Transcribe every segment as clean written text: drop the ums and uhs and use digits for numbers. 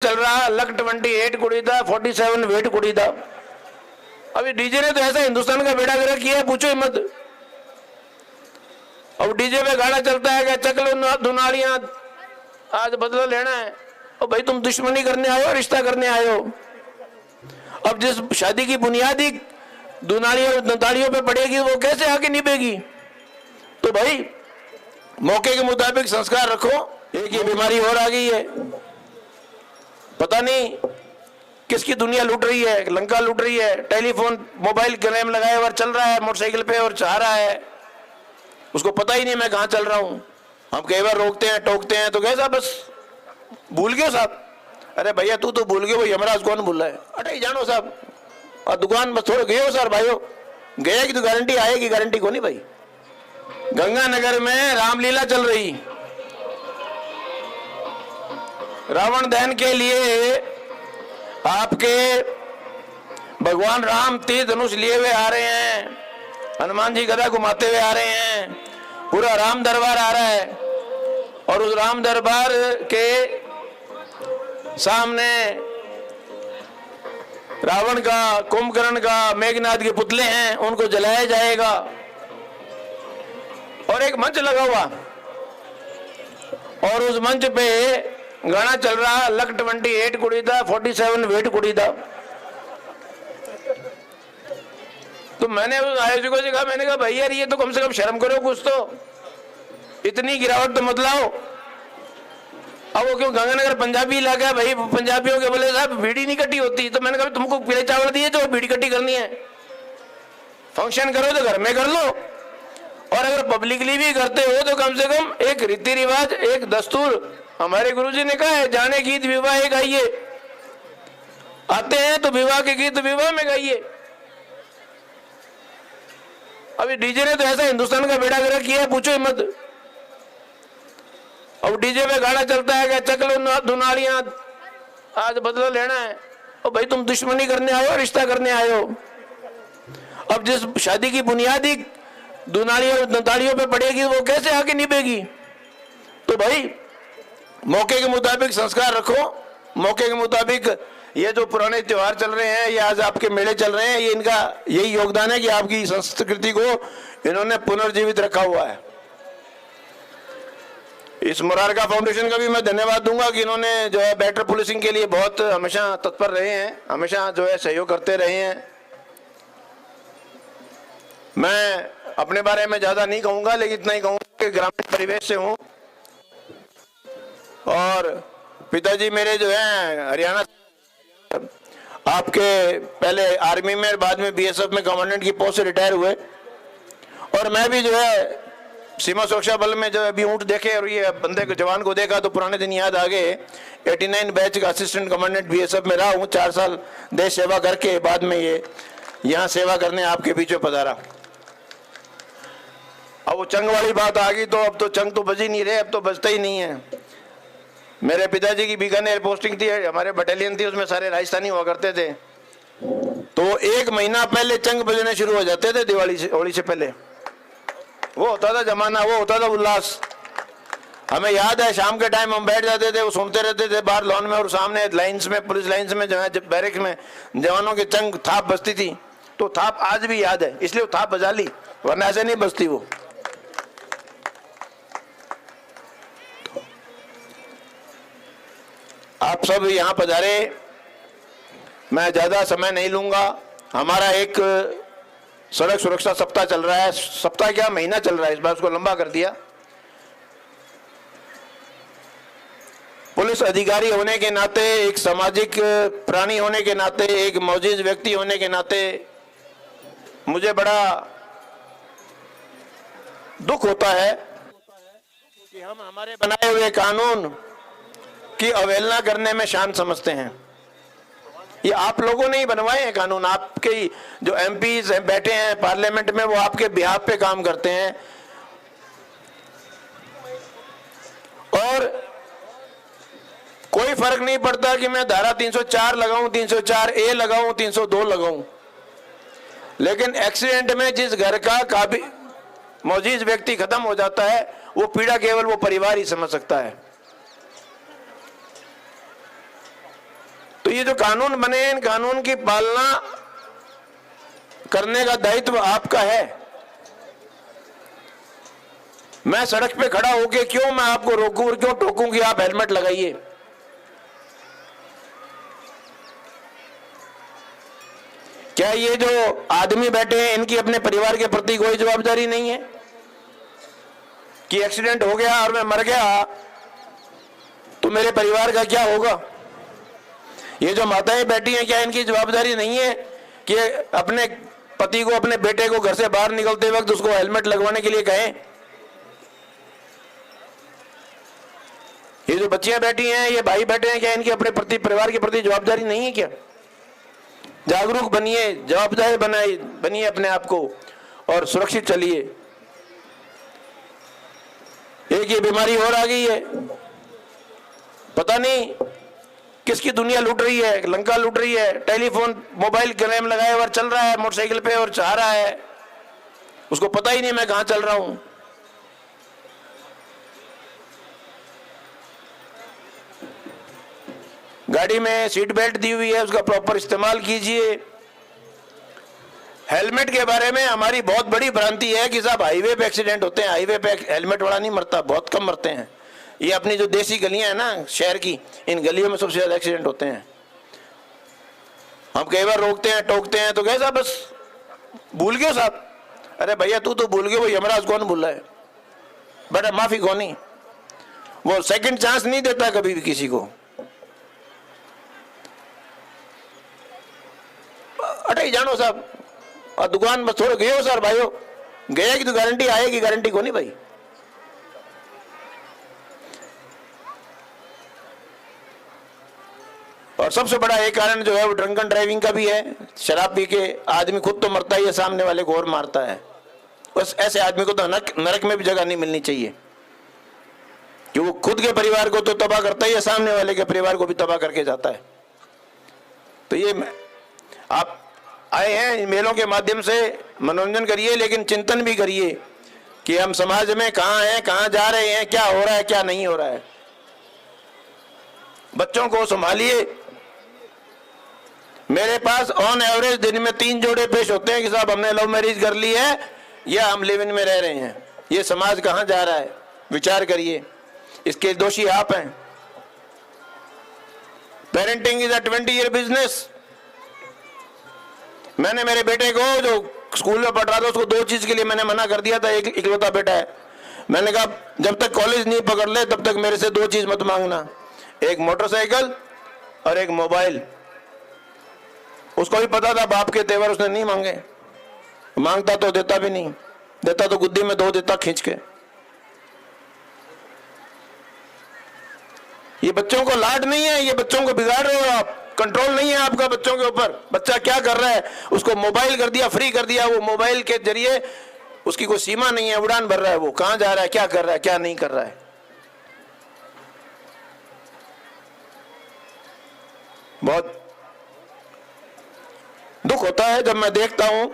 चल रहा, लक 28 कुड़ी था, 47 वेट कुड़ी था। अभी डीजे ने तो ऐसा हिंदुस्तान का बेड़ा गर्क किया है, पूछो ही मत। अब डीजे पे गाना चलता है कि चकलो दुनालियां, आज बदला लेना है। और भाई तुम दुश्मनी करने आए हो, रिश्ता करने आए हो। अब जिस शादी की बुनियादी दुनालियों नतालियों पे पड़ेगी वो कैसे आगे निभेगी? तो भाई मौके के मुताबिक संस्कार रखो। एक ये बीमारी और आ गई है, पता नहीं किसकी दुनिया लूट रही है, लंका लूट रही है। टेलीफोन मोबाइल क्लेम लगाए और चल रहा है मोटरसाइकिल पे और चाह रहा है, उसको पता ही नहीं मैं कहां चल रहा हूं। हम कई बार रोकते हैं टोकते हैं तो कैसा बस भूल गए साहब। अरे भैया तू तो भूल गए, वो यमराज कौन भूल रहा है? अटे जानो साहब, और दुकान बस थोड़े गए हो सर भाइयों, गया की तो गारंटी आएगी, गारंटी को नहीं भाई। गंगानगर में रामलीला चल रही, रावण दहन के लिए आपके भगवान राम तीर धनुष लिए हुए आ रहे हैं, हनुमान जी गदा घुमाते हुए आ रहे हैं, पूरा राम दरबार आ रहा है। और उस राम दरबार के सामने रावण का, कुंभकर्ण का, मेघनाद के पुतले हैं, उनको जलाया जाएगा। और एक मंच लगा हुआ और उस मंच पे गाना चल रहा, लक 28 कुड़ी था, 47 वेट कुड़ी था। तो मैंने उस आयोजकों से कहा, मैंने कहा भाई यार ये तो कम से कम शर्म करो कुछ तो, इतनी गिरावट तो मत लाओ। अब वो क्यों गंगानगर पंजाबी इलाका है भाई, पंजाबियों के बोले साहब बीड़ी नहीं कटी होती। तो मैंने कहा तुमको पीले चावल दिए तो बीड़ी कटी करनी है, फंक्शन करो तो घर में कर लो, और अगर पब्लिकली भी करते हो तो कम से कम एक रीति रिवाज, एक दस्तूर। हमारे गुरुजी ने कहा है जाने गीत विवाह गाइए, आते हैं तो विवाह के गीत विवाह में गाइए। अभी डीजे ने तो ऐसा हिंदुस्तान का बेड़ा गर्क किया है, पूछो ही मत। अब डीजे पे गाना चलता है कि चकलो दुनालियां, आज बदला लेना है। और भाई तुम दुश्मनी करने आए हो, रिश्ता करने आए हो। अब जिस शादी की बुनियादी दुनालियों नतालियों पे पड़ेगी वो कैसे आगे निभेगी? तो भाई मौके के मुताबिक संस्कार रखो। मौके के मुताबिक ये जो पुराने त्योहार चल रहे हैं, ये आज आपके मेले चल रहे हैं, ये इनका यही योगदान है कि आपकी संस्कृति को इन्होंने पुनर्जीवित रखा हुआ है। इस मुरारका फाउंडेशन का भी मैं धन्यवाद दूंगा कि इन्होंने जो है बेटर पुलिसिंग के लिए बहुत हमेशा तत्पर रहे हैं, हमेशा जो है सहयोग करते रहे हैं। मैं अपने बारे में ज्यादा नहीं कहूंगा, लेकिन इतना ही कहूंगा कि ग्रामीण परिवेश से हूं और पिताजी मेरे जो है हरियाणा, आपके पहले आर्मी में, बाद में बीएसएफ में कमांडेंट की पोस्ट से रिटायर हुए। और मैं भी जो है सीमा सुरक्षा बल में जो अभी ऊँट देखे और ये बंदे को, जवान को देखा तो पुराने दिन याद आ गए। 89 बैच का असिस्टेंट कमांडेंट बीएसएफ में रहा हूँ, 4 साल देश सेवा करके बाद में ये यहाँ सेवा करने आपके बीच में पधारा। अब वो चंग वाली बात आ गई तो अब तो चंग तो बज ही नहीं रहे, अब तो बजता ही नहीं है। मेरे पिताजी की बीकानेर पोस्टिंग थी, हमारे बटालियन थी, उसमें सारे राजस्थानी हुआ करते थे। तो 1 महीना पहले चंग बजने शुरू हो जाते थे, दिवाली से, होली से पहले। वो होता था जमाना, वो होता था उल्लास। हमें याद है शाम के टाइम हम बैठ जाते थे, वो सुनते रहते थे बाहर लॉन में, और सामने लाइन्स में, पुलिस लाइन्स में जो है बैरिक्स में जवानों की चंग थाप बजती थी। तो थाप आज भी याद है, इसलिए वो थाप बजा ली, वरना ऐसे नहीं बजती वो। आप सब यहाँ पधारे, मैं ज्यादा समय नहीं लूंगा। हमारा एक सड़क सुरक्षा सप्ताह चल रहा है, सप्ताह क्या महीना चल रहा है, इस बार उसको लंबा कर दिया। पुलिस अधिकारी होने के नाते, एक सामाजिक प्राणी होने के नाते, एक मौजूद व्यक्ति होने के नाते मुझे बड़ा दुख होता है कि हम हमारे बनाए हुए कानून की अवहेलना करने में शान समझते हैं। ये आप लोगों ने ही बनवाए हैं कानून, आपके जो एमपीज बैठे हैं पार्लियामेंट में, वो आपके बिहाफ पे काम करते हैं। और कोई फर्क नहीं पड़ता कि मैं धारा 304 लगाऊं, 304A लगाऊं, 302 लगाऊं, लेकिन एक्सीडेंट में जिस घर का मौजूद व्यक्ति खत्म हो जाता है, वो पीड़ा केवल वो परिवार ही समझ सकता है। ये जो कानून बने इन कानून की पालना करने का दायित्व आपका है। मैं सड़क पे खड़ा होके क्यों मैं आपको रोकूं और क्यों टोकूं कि आप हेलमेट लगाइए? क्या ये जो आदमी बैठे हैं इनकी अपने परिवार के प्रति कोई जवाबदारी नहीं है कि एक्सीडेंट हो गया और मैं मर गया तो मेरे परिवार का क्या होगा? ये जो माताएं बैठी हैं, क्या इनकी जवाबदारी नहीं है कि अपने पति को, अपने बेटे को घर से बाहर निकलते वक्त उसको हेलमेट लगवाने के लिए कहें? ये जो बच्चियां बैठी हैं, ये भाई बैठे हैं, क्या इनके अपने प्रति, परिवार के प्रति जवाबदारी नहीं है क्या? जागरूक बनिए, जवाबदार बनिए अपने आप को और सुरक्षित चलिए। एक ये बीमारी और आ गई है, पता नहीं किसकी दुनिया लूट रही है, लंका लूट रही है। टेलीफोन, मोबाइल क्लेम लगाए हुआ चल रहा है मोटरसाइकिल पे और चाह रहा है, उसको पता ही नहीं मैं कहां चल रहा हूं। गाड़ी में सीट बेल्ट दी हुई है, उसका प्रॉपर इस्तेमाल कीजिए। हेलमेट के बारे में हमारी बहुत बड़ी भ्रांति है कि साहब हाईवे पे एक्सीडेंट होते हैं, हाईवे पे हेलमेट वाला नहीं मरता, बहुत कम मरते हैं। ये अपनी जो देसी गलियां हैं ना शहर की, इन गलियों में सबसे ज्यादा एक्सीडेंट होते हैं। हम कई बार रोकते हैं, टोकते हैं तो कहे साहब बस भूल गए साहब। अरे भैया तू तो भूल गए, वो यमराज कौन भूल रहा है? बेटा माफी कौन नहीं, वो सेकंड चांस नहीं देता कभी भी किसी को। अटे जानो साहब और दुकान में थोड़े गए हो सर भाइयों, गया की तो गारंटी आएगी, गारंटी को नहीं भाई। और सबसे बड़ा एक कारण जो है वो ड्रंकन ड्राइविंग का भी है। शराब पी के आदमी खुद तो मरता ही है, सामने वाले को और मारता है। बस ऐसे आदमी को तो नरक में भी जगह नहीं मिलनी चाहिए कि वो खुद के परिवार को तो तबाह करता ही है, सामने वाले के परिवार को भी तबाह करके जाता है। तो ये आप आए हैं मेलों के माध्यम से मनोरंजन करिए, लेकिन चिंतन भी करिए कि हम समाज में कहां हैं, कहां जा रहे हैं, क्या हो रहा है, क्या नहीं हो रहा है। बच्चों को संभालिए। मेरे पास ऑन एवरेज दिन में 3 जोड़े पेश होते हैं कि साहब हमने लव मैरिज कर ली है या हम लिव इन में रह रहे हैं। ये समाज कहां जा रहा है, विचार करिए। इसके दोषी आप हैं। Parenting is a 20-year business. मैंने मेरे बेटे को जो स्कूल में पढ़ रहा था उसको 2 चीज के लिए मैंने मना कर दिया था। एक इकलौता बेटा है, मैंने कहा जब तक कॉलेज नहीं पकड़ ले तब तक मेरे से 2 चीज मत मांगना, एक मोटरसाइकिल और एक मोबाइल। उसको भी पता था बाप के तेवर उसने नहीं मांगे, मांगता तो देता भी नहीं, देता तो गुद्दी में 2 देता खींच के। ये बच्चों को लाड नहीं है, ये बच्चों को बिगाड़ रहे हो आप। कंट्रोल नहीं है आपका बच्चों के ऊपर। बच्चा क्या कर रहा है, उसको मोबाइल कर दिया, फ्री कर दिया, वो मोबाइल के जरिए उसकी कोई सीमा नहीं है, उड़ान भर रहा है। वो कहां जा रहा है, क्या कर रहा है, क्या नहीं कर रहा है। बहुत दुख होता है जब मैं देखता हूं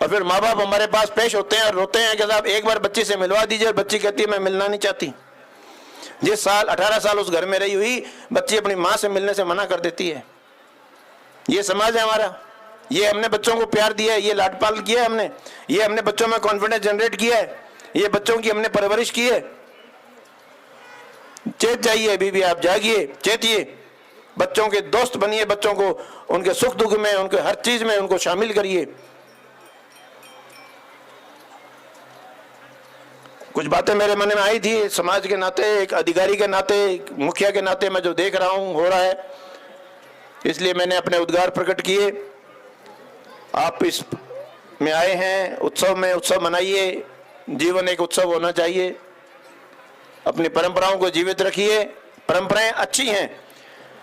और फिर माँ बाप हमारे पास पेश होते हैं और रोते हैं कि साहब एक बार बच्ची से मिलवा दीजिए, और बच्ची कहती है मैं मिलना नहीं चाहती। जिस साल 18 साल उस घर में रही हुई बच्ची अपनी मां से मिलने से मना कर देती है। ये समाज है हमारा। ये हमने बच्चों को प्यार दिया है, ये लाडपाल किया है हमने, ये हमने बच्चों में कॉन्फिडेंस जनरेट किया है, ये बच्चों की हमने परवरिश की है। चेत जाइए बीबी, आप जागिए, चेतिए, बच्चों के दोस्त बनिए, बच्चों को उनके सुख दुख में, उनके हर चीज में उनको शामिल करिए। कुछ बातें मेरे मन में आई थी समाज के नाते, एक अधिकारी के नाते, एक मुखिया के नाते, मैं जो देख रहा हूं हो रहा है, इसलिए मैंने अपने उद्गार प्रकट किए। आप इस में आए हैं, उत्सव में, उत्सव मनाइए। जीवन एक उत्सव होना चाहिए। अपनी परंपराओं को जीवित रखिए। परंपराएं अच्छी हैं,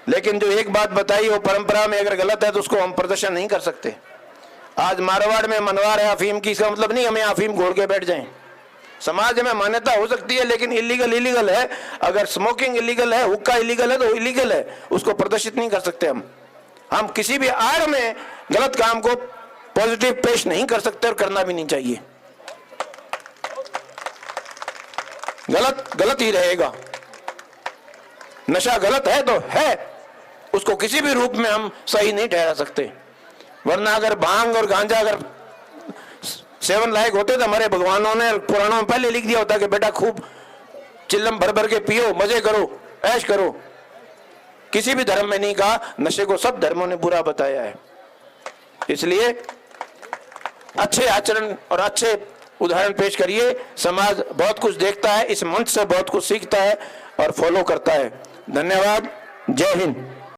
लेकिन जो एक बात बताई वो परंपरा में अगर गलत है तो उसको हम प्रदर्शन नहीं कर सकते। आज मारवाड़ में मनवार है अफीम की, इसका मतलब नहीं हमें अफीम घोल के बैठ जाएं। समाज में मान्यता हो सकती है, लेकिन इलीगल है। अगर स्मोकिंग इलीगल है, हुक्का इलीगल है तो इलीगल है, उसको प्रदर्शित नहीं कर सकते हम किसी भी आड़ में गलत काम को पॉजिटिव पेश नहीं कर सकते और करना भी नहीं चाहिए। गलत गलत ही रहेगा। नशा गलत है तो है, उसको किसी भी रूप में हम सही नहीं ठहरा सकते। वरना अगर भांग और गांजा अगर सेवन लायक होते तो हमारे भगवानों ने पुराणों में पहले लिख दिया होता कि बेटा खूब चिल्लम भर भर के पियो, मजे करो, ऐश करो। किसी भी धर्म में नहीं कहा, नशे को सब धर्मों ने बुरा बताया है। इसलिए अच्छे आचरण और अच्छे उदाहरण पेश करिए। समाज बहुत कुछ देखता है, इस मंच से बहुत कुछ सीखता है और फॉलो करता है। धन्यवाद। जय हिंद।